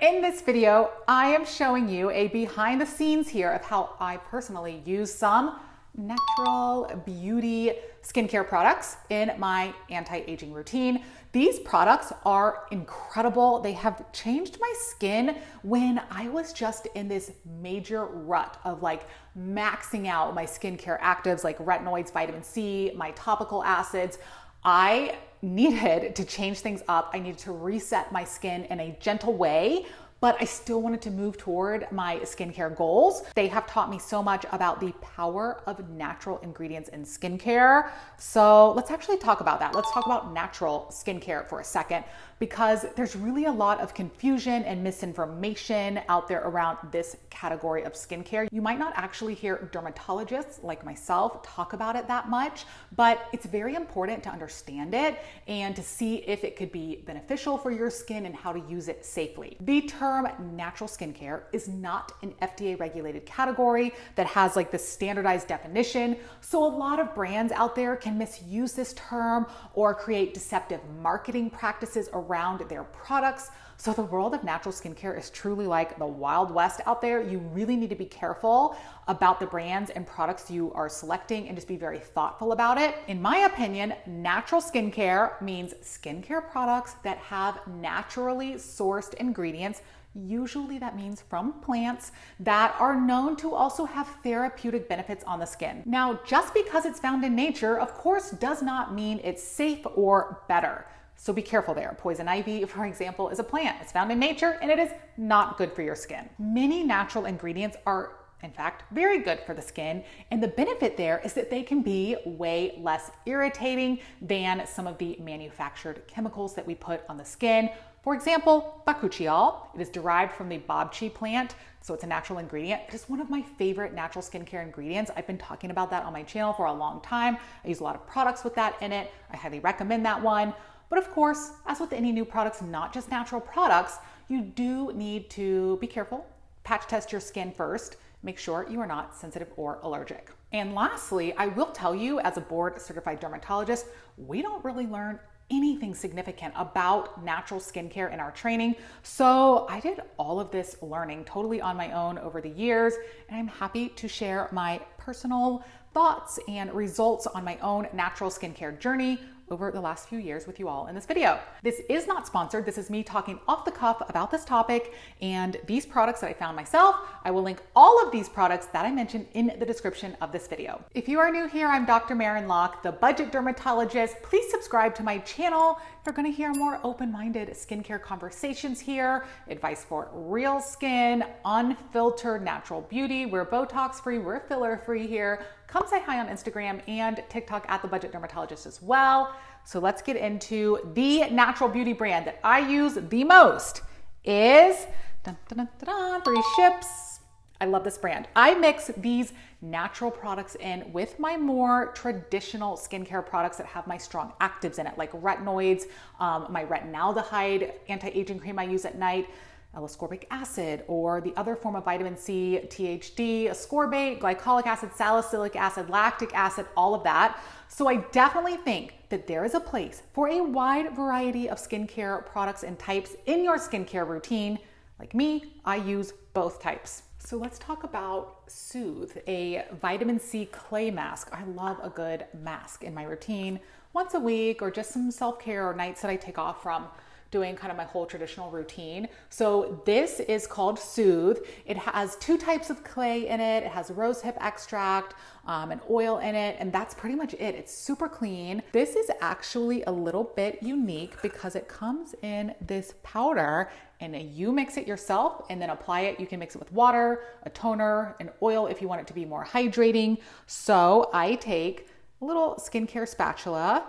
In this video, I am showing you a behind the scenes here of how I personally use some natural beauty skincare products in my anti-aging routine. These products are incredible. They have changed my skin when I was just in this major rut of like maxing out my skincare actives like retinoids, vitamin C, my topical acids. I needed to change things up. I needed to reset my skin in a gentle way, but I still wanted to move toward my skincare goals. They have taught me so much about the power of natural ingredients in skincare. So let's actually talk about that. Let's talk about natural skincare for a second, because there's really a lot of confusion and misinformation out there around this category of skincare. You might not actually hear dermatologists like myself talk about it that much, but it's very important to understand it and to see if it could be beneficial for your skin and how to use it safely. The term natural skincare is not an FDA regulated category that has like the standardized definition. So a lot of brands out there can misuse this term or create deceptive marketing practices around their products. So the world of natural skincare is truly like the Wild West out there. You really need to be careful about the brands and products you are selecting and just be very thoughtful about it. In my opinion, natural skincare means skincare products that have naturally sourced ingredients. Usually that means from plants that are known to also have therapeutic benefits on the skin. Now, just because it's found in nature, of course, does not mean it's safe or better. So be careful there. Poison ivy, for example, is a plant. It's found in nature and it is not good for your skin. Many natural ingredients are in fact very good for the skin, and the benefit there is that they can be way less irritating than some of the manufactured chemicals that we put on the skin. For example, Bakuchiol. It is derived from the bobchi plant, so it's a natural ingredient. It is one of my favorite natural skincare ingredients. I've been talking about that on my channel for a long time. I use a lot of products with that in it. I highly recommend that one. But of course, as with any new products, not just natural products, you do need to be careful. Patch test your skin first. Make sure you are not sensitive or allergic. And lastly, I will tell you, as a board certified dermatologist, we don't really learn anything significant about natural skincare in our training. So I did all of this learning totally on my own over the years, and I'm happy to share my personal thoughts and results on my own natural skincare journey over the last few years with you all in this video. This is not sponsored. This is me talking off the cuff about this topic and these products that I found myself. I will link all of these products that I mentioned in the description of this video. If you are new here, I'm Dr. Maren Locke, the budget dermatologist. Please subscribe to my channel. You're going to hear more open-minded skincare conversations here, advice for real skin, unfiltered natural beauty. We're Botox free, we're filler free here. Come say hi on Instagram and TikTok at the budget dermatologist as well. So let's get into the natural beauty brand that I use the most is free ships. I love this brand. I mix these natural products in with my more traditional skincare products that have my strong actives in it, like retinoids, my retinaldehyde anti-aging cream I use at night, L-ascorbic acid, or the other form of vitamin C, THD, ascorbate, glycolic acid, salicylic acid, lactic acid, all of that. So I definitely think that there is a place for a wide variety of skincare products and types in your skincare routine. Like me, I use both types. So let's talk about Soothe, a vitamin C clay mask. I love a good mask in my routine once a week, or just some self-care or nights that I take off from doing kind of my whole traditional routine. So this is called Soothe. It has two types of clay in it. It has rosehip extract and oil in it, and that's pretty much it. It's super clean. This is actually a little bit unique because it comes in this powder, and you mix it yourself and then apply it. You can mix it with water, a toner, an oil if you want it to be more hydrating. So I take a little skincare spatula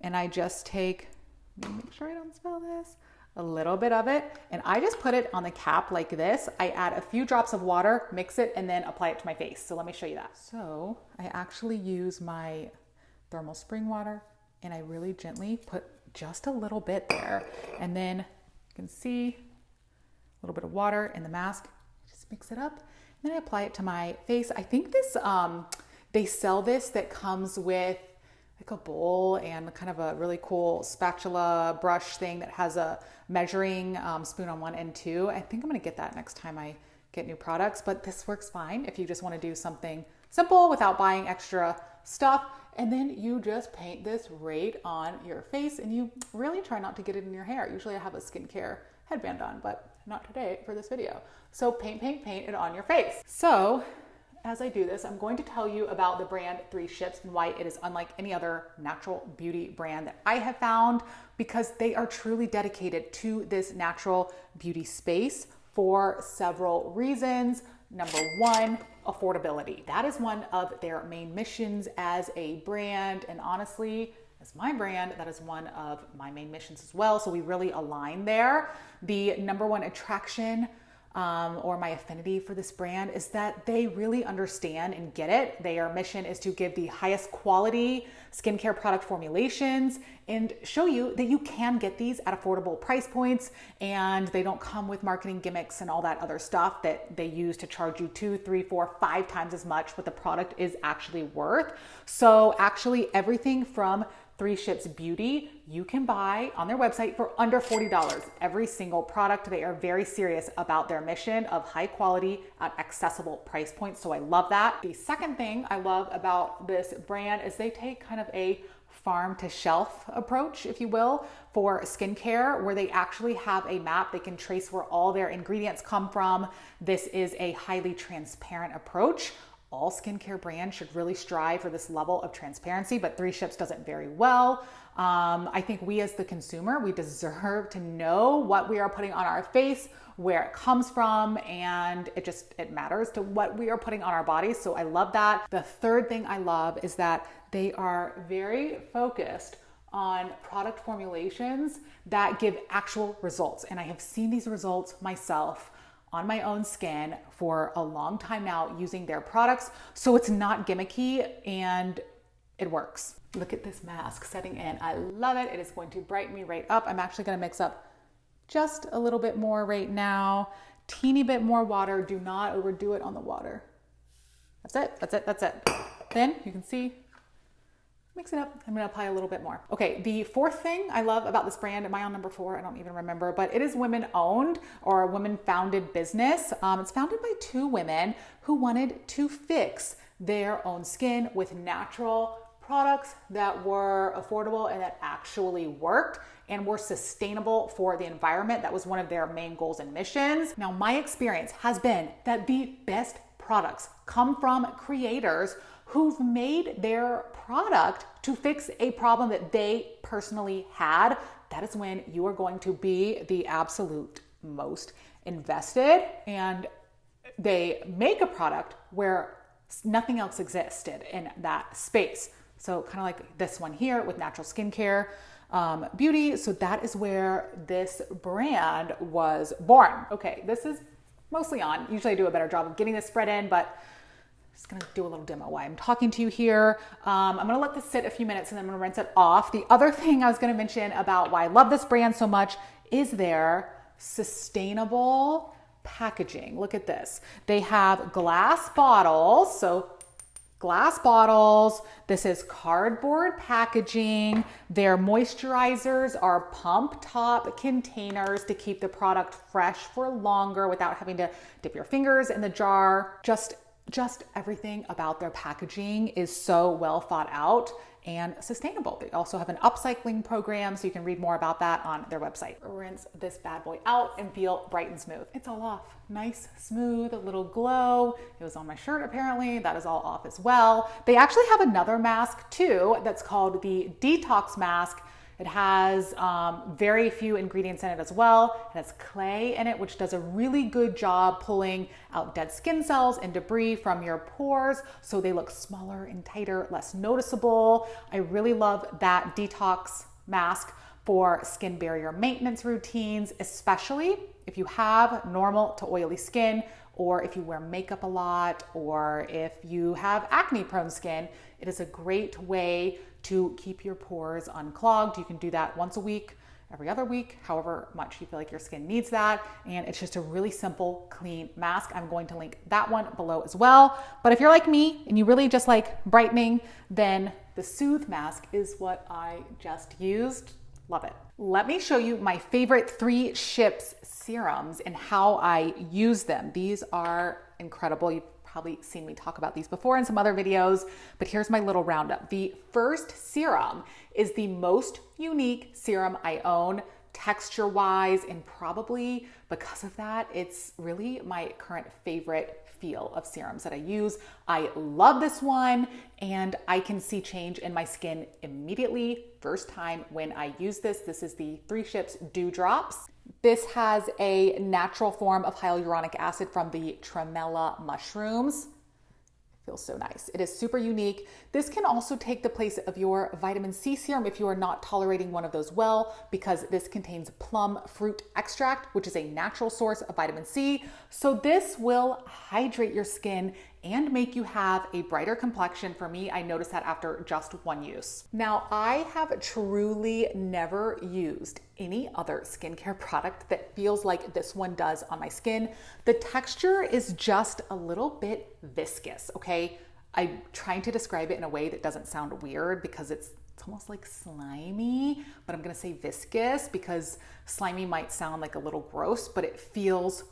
and I just take, make sure I don't spill this, a little bit of it, and I just put it on the cap like this. I add a few drops of water, mix it, and then apply it to my face. So let me show you that. So I actually use my thermal spring water and I really gently put just a little bit there. And then you can see a little bit of water in the mask. Just mix it up. And then I apply it to my face. I think this, they sell this that comes with like a bowl and kind of a really cool spatula brush thing that has a measuring spoon on one end too. I think I'm gonna get that next time I get new products, but this works fine if you just wanna do something simple without buying extra stuff. And then you just paint this right on your face, and you really try not to get it in your hair. Usually I have a skincare headband on, but not today for this video. So paint it on your face. So as I do this, I'm going to tell you about the brand 3 Ships and why it is unlike any other natural beauty brand that I have found, because they are truly dedicated to this natural beauty space for several reasons. Number one, affordability. That is one of their main missions as a brand. And honestly, as my brand, that is one of my main missions as well. So we really align there. The number one attraction or my affinity for this brand is that they really understand and get it. Their mission is to give the highest quality skincare product formulations and show you that you can get these at affordable price points, and they don't come with marketing gimmicks and all that other stuff that they use to charge you 2, 3, 4, 5 times as much what the product is actually worth. So actually everything from 3 Ships Beauty you can buy on their website for under $40. Every single product. They are very serious about their mission of high quality at accessible price points. So I love that. The second thing I love about this brand is they take kind of a farm to shelf approach, if you will, for skincare, where they actually have a map. They can trace where all their ingredients come from. This is a highly transparent approach. All skincare brands should really strive for this level of transparency, but 3 Ships does it very well. I think we as the consumer, we deserve to know what we are putting on our face, where it comes from, and it matters to what we are putting on our bodies. So I love that. The third thing I love is that they are very focused on product formulations that give actual results. And I have seen these results myself on my own skin for a long time now using their products. So it's not gimmicky and it works. Look at this mask setting in. I love it. It is going to brighten me right up. I'm actually gonna mix up just a little bit more right now. Teeny bit more water. Do not overdo it on the water. That's it, that's it, that's it. Then you can see, mix it up. I'm gonna apply a little bit more. Okay, the fourth thing I love about this brand, am I on number 4? I don't even remember, but it is women owned or a women founded business. It's founded by 2 women who wanted to fix their own skin with natural products that were affordable and that actually worked and were sustainable for the environment. That was one of their main goals and missions. Now, my experience has been that the best products come from creators who've made their product to fix a problem that they personally had. That is when you are going to be the absolute most invested, and they make a product where nothing else existed in that space. So kind of like this one here with natural skincare beauty. So that is where this brand was born. Okay, this is mostly on. Usually I do a better job of getting this spread in, but I'm just gonna do a little demo while I'm talking to you here. I'm gonna let this sit a few minutes and then I'm gonna rinse it off. The other thing I was gonna mention about why I love this brand so much is their sustainable packaging. Look at this. They have glass bottles. So glass bottles. This is cardboard packaging. Their moisturizers are pump top containers to keep the product fresh for longer without having to dip your fingers in the jar. Just everything about their packaging is so well thought out and sustainable. They also have an upcycling program, so you can read more about that on their website. Rinse this bad boy out and feel bright and smooth. It's all off. Nice, smooth, a little glow. It was on my shirt apparently. That is all off as well. They actually have another mask too that's called the Detox Mask. It has very few ingredients in it as well. It has clay in it, which does a really good job pulling out dead skin cells and debris from your pores, so they look smaller and tighter, less noticeable. I really love that detox mask for skin barrier maintenance routines, especially if you have normal to oily skin, or if you wear makeup a lot, or if you have acne-prone skin. It is a great way to keep your pores unclogged. You can do that once a week, every other week, however much you feel like your skin needs that. And it's just a really simple, clean mask. I'm going to link that one below as well. But if you're like me and you really just like brightening, then the Soothe Mask is what I just used. Love it. Let me show you my favorite 3 Ships serums and how I use them. These are incredible. You've probably seen me talk about these before in some other videos, but here's my little roundup. The first serum is the most unique serum I own, texture-wise, and probably because of that, it's really my current favorite feel of serums that I use. I love this one, and I can see change in my skin immediately. First time when I use this. This is the 3 Ships Dew Drops. This has a natural form of hyaluronic acid from the tremella mushrooms. Feels so nice. It is super unique. This can also take the place of your vitamin C serum if you are not tolerating one of those well, because this contains plum fruit extract, which is a natural source of vitamin C. So this will hydrate your skin and make you have a brighter complexion. For me, I noticed that after just 1 use. Now, I have truly never used any other skincare product that feels like this one does on my skin. The texture is just a little bit viscous, okay? I'm trying to describe it in a way that doesn't sound weird because it's almost like slimy, but I'm gonna say viscous because slimy might sound like a little gross, but it feels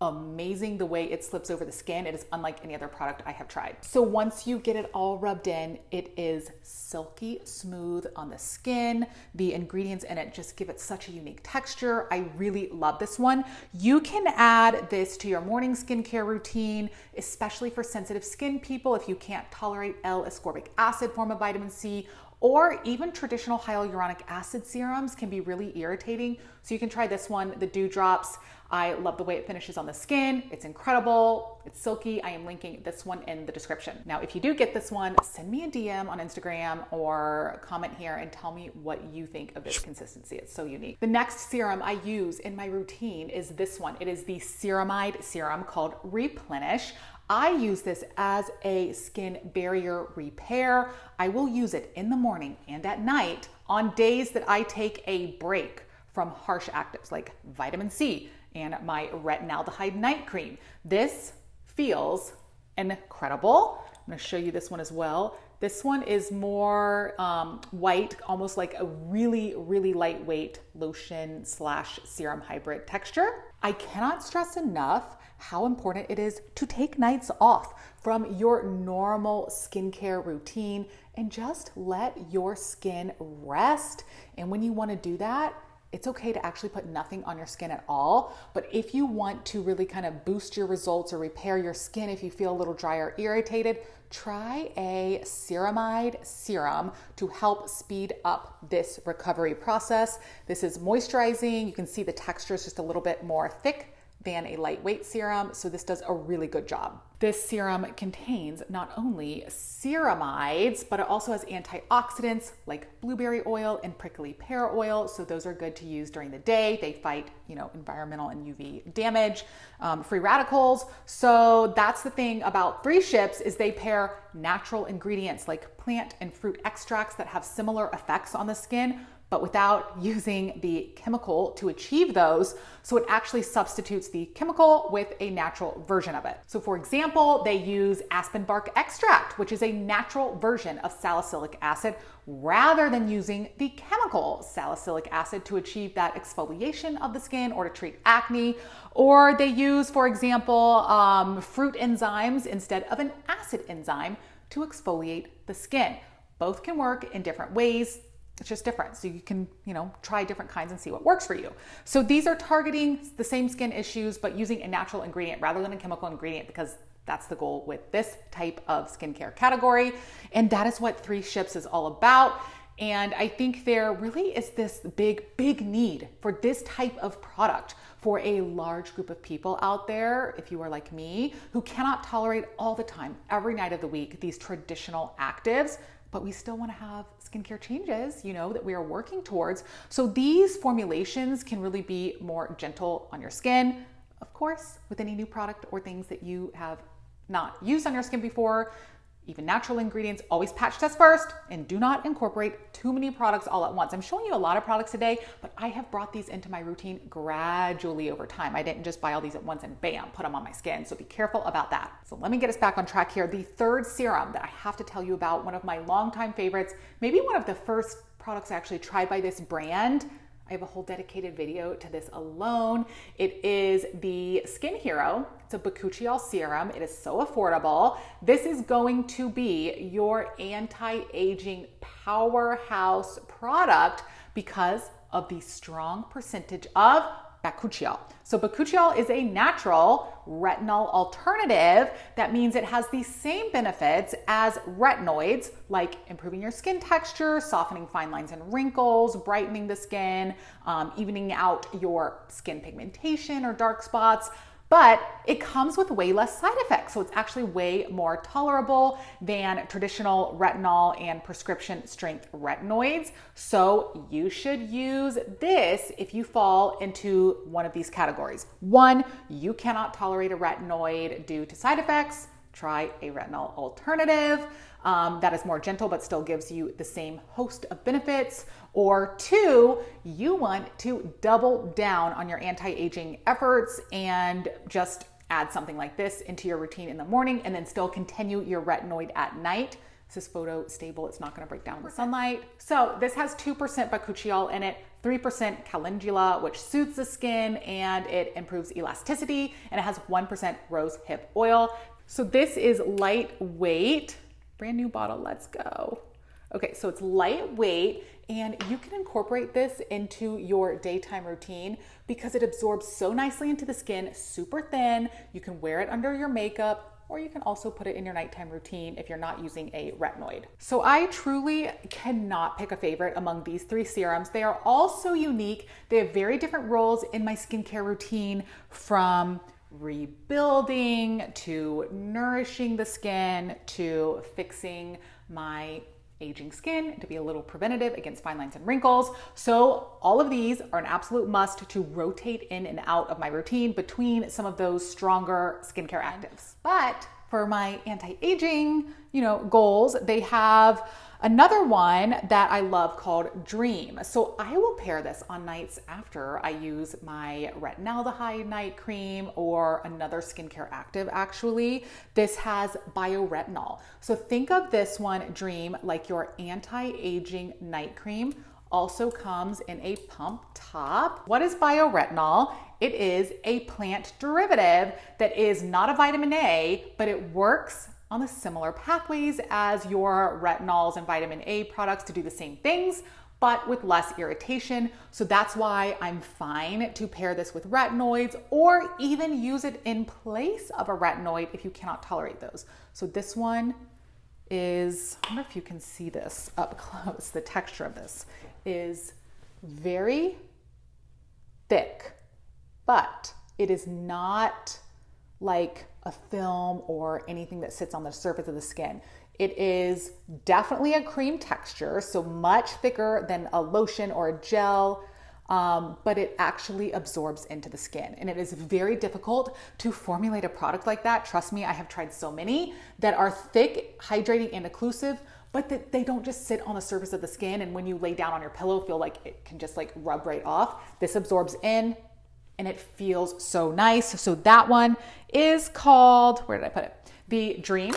amazing the way it slips over the skin. It is unlike any other product I have tried. So once you get it all rubbed in, it is silky smooth on the skin. The ingredients in it just give it such a unique texture. I really love this one. You can add this to your morning skincare routine, especially for sensitive skin people if you can't tolerate L-ascorbic acid form of vitamin C, or even traditional hyaluronic acid serums can be really irritating. So you can try this one, the Dew Drops. I love the way it finishes on the skin. It's incredible. It's silky. I am linking this one in the description. Now, if you do get this one, send me a DM on Instagram or comment here and tell me what you think of this consistency. It's so unique. The next serum I use in my routine is this one. It is the ceramide serum called Replenish. I use this as a skin barrier repair. I will use it in the morning and at night on days that I take a break from harsh actives like vitamin C and my retinaldehyde night cream. This feels incredible. I'm gonna show you this one as well. This one is more white, almost like a really, really lightweight lotion slash serum hybrid texture. I cannot stress enough how important it is to take nights off from your normal skincare routine and just let your skin rest. And when you want to do that, it's okay to actually put nothing on your skin at all. But if you want to really kind of boost your results or repair your skin, if you feel a little dry or irritated, try a ceramide serum to help speed up this recovery process. This is moisturizing. You can see the texture is just a little bit more thick than a lightweight serum, so this does a really good job. This serum contains not only ceramides, but it also has antioxidants like blueberry oil and prickly pear oil, so those are good to use during the day. They fight, environmental and UV damage, free radicals. So that's the thing about 3 Ships is they pair natural ingredients like plant and fruit extracts that have similar effects on the skin, but without using the chemical to achieve those. So it actually substitutes the chemical with a natural version of it. So for example, they use aspen bark extract, which is a natural version of salicylic acid, rather than using the chemical salicylic acid to achieve that exfoliation of the skin or to treat acne. Or they use, for example, fruit enzymes instead of an acid enzyme to exfoliate the skin. Both can work in different ways. It's just different. So you can, try different kinds and see what works for you. So these are targeting the same skin issues, but using a natural ingredient rather than a chemical ingredient, because that's the goal with this type of skincare category. And that is what 3 Ships is all about. And I think there really is this big need for this type of product for a large group of people out there, if you are like me, who cannot tolerate all the time, every night of the week, these traditional actives, but we still want to have skincare changes, that we are working towards. So these formulations can really be more gentle on your skin. Of course, with any new product or things that you have not used on your skin before, even natural ingredients, always patch test first, and do not incorporate too many products all at once. I'm showing you a lot of products today, but I have brought these into my routine gradually over time. I didn't just buy all these at once and bam, put them on my skin. So be careful about that. So let me get us back on track here. The third serum that I have to tell you about, one of my longtime favorites, maybe one of the first products I actually tried by this brand. I have a whole dedicated video to this alone. It is the Skin Hero. It's a Bakuchiol serum. It is so affordable. This is going to be your anti-aging powerhouse product because of the strong percentage of Bakuchiol. So Bakuchiol is a natural retinol alternative. That means it has the same benefits as retinoids, like improving your skin texture, softening fine lines and wrinkles, brightening the skin, evening out your skin pigmentation or dark spots. But it comes with way less side effects. So it's actually way more tolerable than traditional retinol and prescription strength retinoids. So you should use this if you fall into one of these categories. One, you cannot tolerate a retinoid due to side effects. Try a retinol alternative that is more gentle but still gives you the same host of benefits. Or two, you want to double down on your anti-aging efforts and just add something like this into your routine in the morning and then still continue your retinoid at night. This is photo stable. It's not going to break down in the sunlight. So this has 2% Bakuchiol in it, 3% calendula, which soothes the skin and it improves elasticity, and it has 1% rose hip oil. So this is lightweight. Brand new bottle, let's go. Okay, so it's lightweight and you can incorporate this into your daytime routine because it absorbs so nicely into the skin, super thin. You can wear it under your makeup, or you can also put it in your nighttime routine if you're not using a retinoid. So I truly cannot pick a favorite among these three serums. They are all so unique. They have very different roles in my skincare routine, from rebuilding to nourishing the skin to fixing my aging skin to be a little preventative against fine lines and wrinkles. So all of these are an absolute must to rotate in and out of my routine between some of those stronger skincare actives. But for my anti-aging, goals, they have another one that I love called Dream. So I will pair this on nights after I use my retinaldehyde night cream or another skincare active. Actually, this has bioretinol. So think of this one, Dream, like your anti-aging night cream. Also comes in a pump top. What is bioretinol? It is a plant derivative that is not a vitamin A, but it works on the similar pathways as your retinols and vitamin A products to do the same things, but with less irritation. So that's why I'm fine to pair this with retinoids or even use it in place of a retinoid if you cannot tolerate those. So this one is, I wonder if you can see this up close. The texture of this is very thick, but it is not like a film or anything that sits on the surface of the skin. It is definitely a cream texture, so much thicker than a lotion or a gel, but it actually absorbs into the skin. And it is very difficult to formulate a product like that. Trust me, I have tried so many that are thick, hydrating, and occlusive, but that they don't just sit on the surface of the skin and when you lay down on your pillow, feel like it can just rub right off. This absorbs in and it feels so nice. So that one is called, where did I put it? The Dream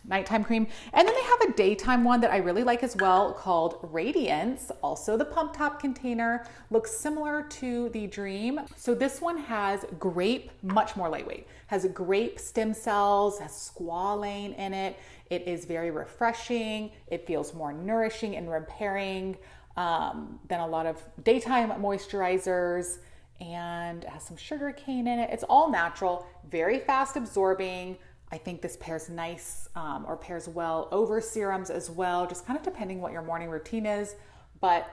nighttime cream. And then they have a daytime one that I really like as well called Radiance. Also the pump top container looks similar to the Dream. So this one has grape, much more lightweight, has grape stem cells, has squalane in it. It is very refreshing. It feels more nourishing and repairing than a lot of daytime moisturizers, and it has some sugar cane in it. It's all natural, very fast absorbing. I think this pairs nice or pairs well over serums as well, just kind of depending what your morning routine is, but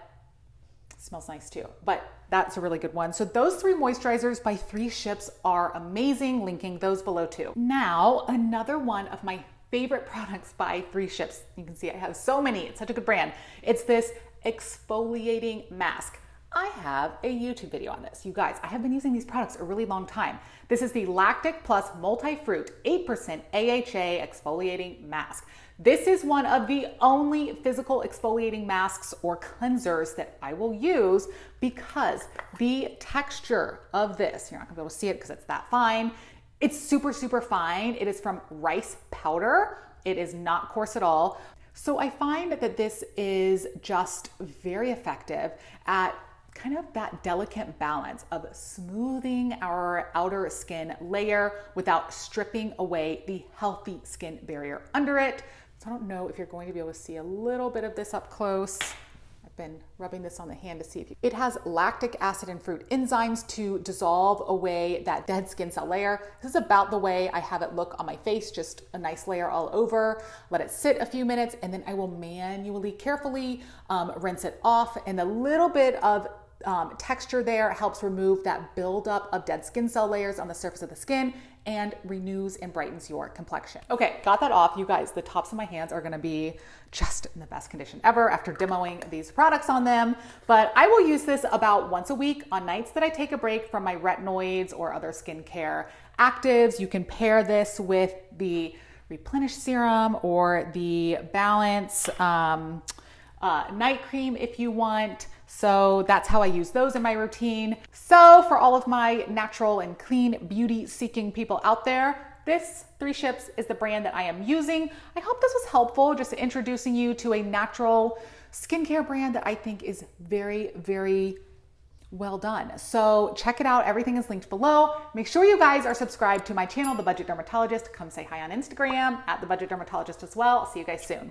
it smells nice too. But that's a really good one. So those three moisturizers by 3 Ships are amazing, linking those below too. Now, another one of my favorite products by 3 Ships. You can see I have so many, it's such a good brand. It's this exfoliating mask. I have a YouTube video on this. You guys, I have been using these products a really long time. This is the Lactic Plus Multi-Fruit 8% AHA Exfoliating Mask. This is one of the only physical exfoliating masks or cleansers that I will use because the texture of this, you're not gonna be able to see it because it's that fine. It's super, super fine. It is from rice powder. It is not coarse at all. So I find that this is just very effective at kind of that delicate balance of smoothing our outer skin layer without stripping away the healthy skin barrier under it. So I don't know if you're going to be able to see a little bit of this up close. I've been rubbing this on the hand to see if it has lactic acid and fruit enzymes to dissolve away that dead skin cell layer. This is about the way I have it look on my face, just a nice layer all over. Let it sit a few minutes and then I will manually, carefully rinse it off. And a little bit of texture there helps remove that buildup of dead skin cell layers on the surface of the skin and renews and brightens your complexion. Okay, got that off. You guys, the tops of my hands are gonna be just in the best condition ever after demoing these products on them. But I will use this about once a week on nights that I take a break from my retinoids or other skincare actives. You can pair this with the Replenish Serum or the Balance night cream if you want. So that's how I use those in my routine. So for all of my natural and clean beauty seeking people out there, this 3 Ships is the brand that I am using. I hope this was helpful, just introducing you to a natural skincare brand that I think is very, very well done. So check it out. Everything is linked below. Make sure you guys are subscribed to my channel, The Budget Dermatologist. Come say hi on Instagram at The Budget Dermatologist as well. I'll see you guys soon.